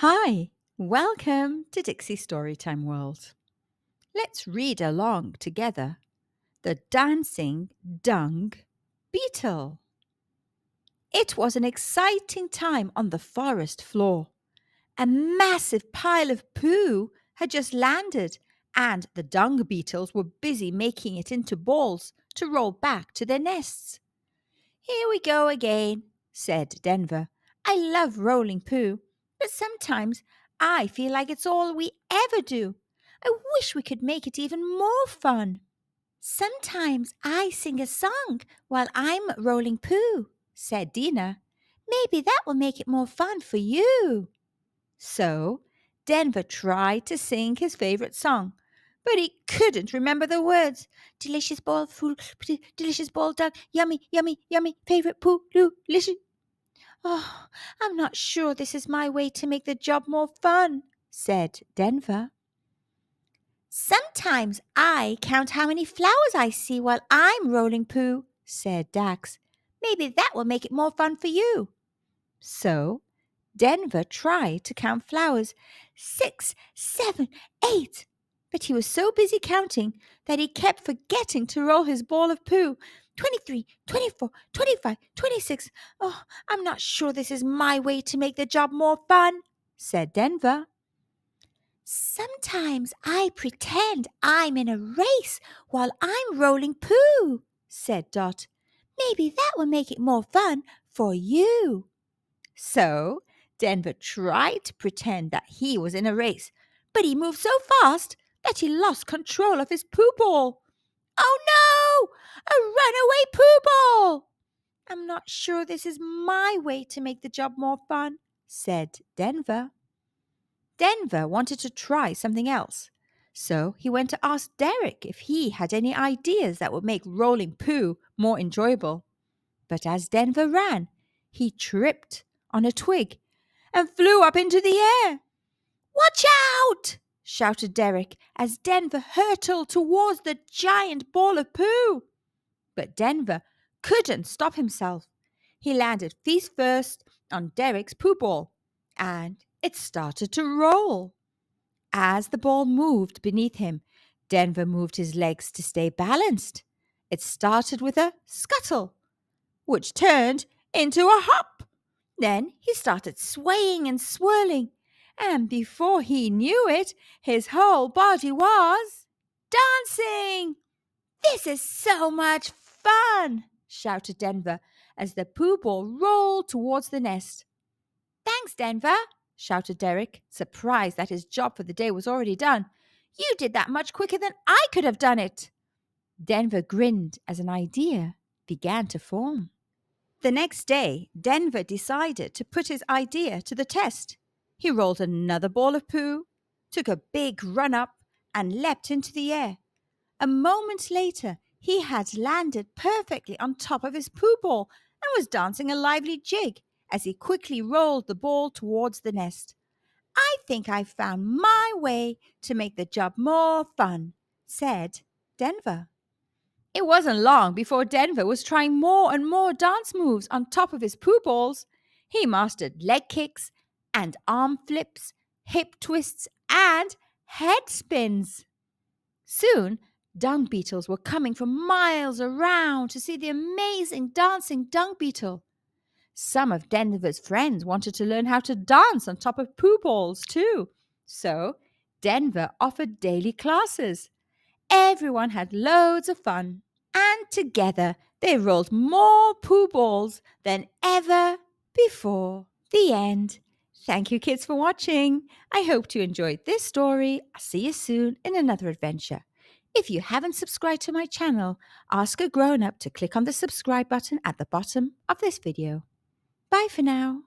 Hi, welcome to Dixie Storytime World. Let's read along together The Dancing Dung Beetle. It was an exciting time on the forest floor. A massive pile of poo had just landed, and the dung beetles were busy making it into balls to roll back to their nests. "Here we go again," said Denver. "I love rolling poo, but sometimes I feel like it's all we ever do. I wish we could make it even more fun." "Sometimes I sing a song while I'm rolling poo," said Dina. "Maybe that will make it more fun for you." So Denver tried to sing his favorite song, but he couldn't remember the words. "Delicious ball food, delicious ball duck, yummy, yummy, yummy, favorite poo, delicious." "Oh, I'm not sure this is my way to make the job more fun," said Denver. "Sometimes I count how many flowers I see while I'm rolling poo," said Dax. "Maybe that will make it more fun for you." So Denver tried to count flowers. 6, 7, 8. But he was so busy counting that he kept forgetting to roll his ball of poo. 23, 24, 25, 26. "Oh, I'm not sure this is my way to make the job more fun," said Denver. "Sometimes I pretend I'm in a race while I'm rolling poo," said Dot. "Maybe that will make it more fun for you." So Denver tried to pretend that he was in a race, but he moved so fast that he lost control of his poo ball. "Oh no! A runaway poo ball!" "I'm not sure this is my way to make the job more fun," said Denver. Denver wanted to try something else, so he went to ask Derek if he had any ideas that would make rolling poo more enjoyable. But as Denver ran, he tripped on a twig and flew up into the air. "Watch out!" shouted Derek as Denver hurtled towards the giant ball of poo. But Denver couldn't stop himself. He landed face first on Derek's poo ball, and it started to roll. As the ball moved beneath him, Denver moved his legs to stay balanced. It started with a scuttle, which turned into a hop. Then he started swaying and swirling, and before he knew it, his whole body was dancing. "This is so much fun!" shouted Denver as the poo ball rolled towards the nest. "Thanks, Denver," shouted Derek, surprised that his job for the day was already done. "You did that much quicker than I could have done it." Denver grinned as an idea began to form. The next day, Denver decided to put his idea to the test. He rolled another ball of poo, took a big run up, and leapt into the air. A moment later, he had landed perfectly on top of his poo ball and was dancing a lively jig as he quickly rolled the ball towards the nest. "I think I've found my way to make the job more fun," said Denver. It wasn't long before Denver was trying more and more dance moves on top of his poo balls. He mastered leg kicks and arm flips, hip twists, and head spins. Soon, dung beetles were coming from miles around to see the amazing dancing dung beetle. Some of Denver's friends wanted to learn how to dance on top of poo balls too. So, Denver offered daily classes. Everyone had loads of fun. And together they rolled more poo balls than ever before. The end. Thank you, kids, for watching. I hope you enjoyed this story. I'll see you soon in another adventure. If you haven't subscribed to my channel, ask a grown-up to click on the subscribe button at the bottom of this video. Bye for now.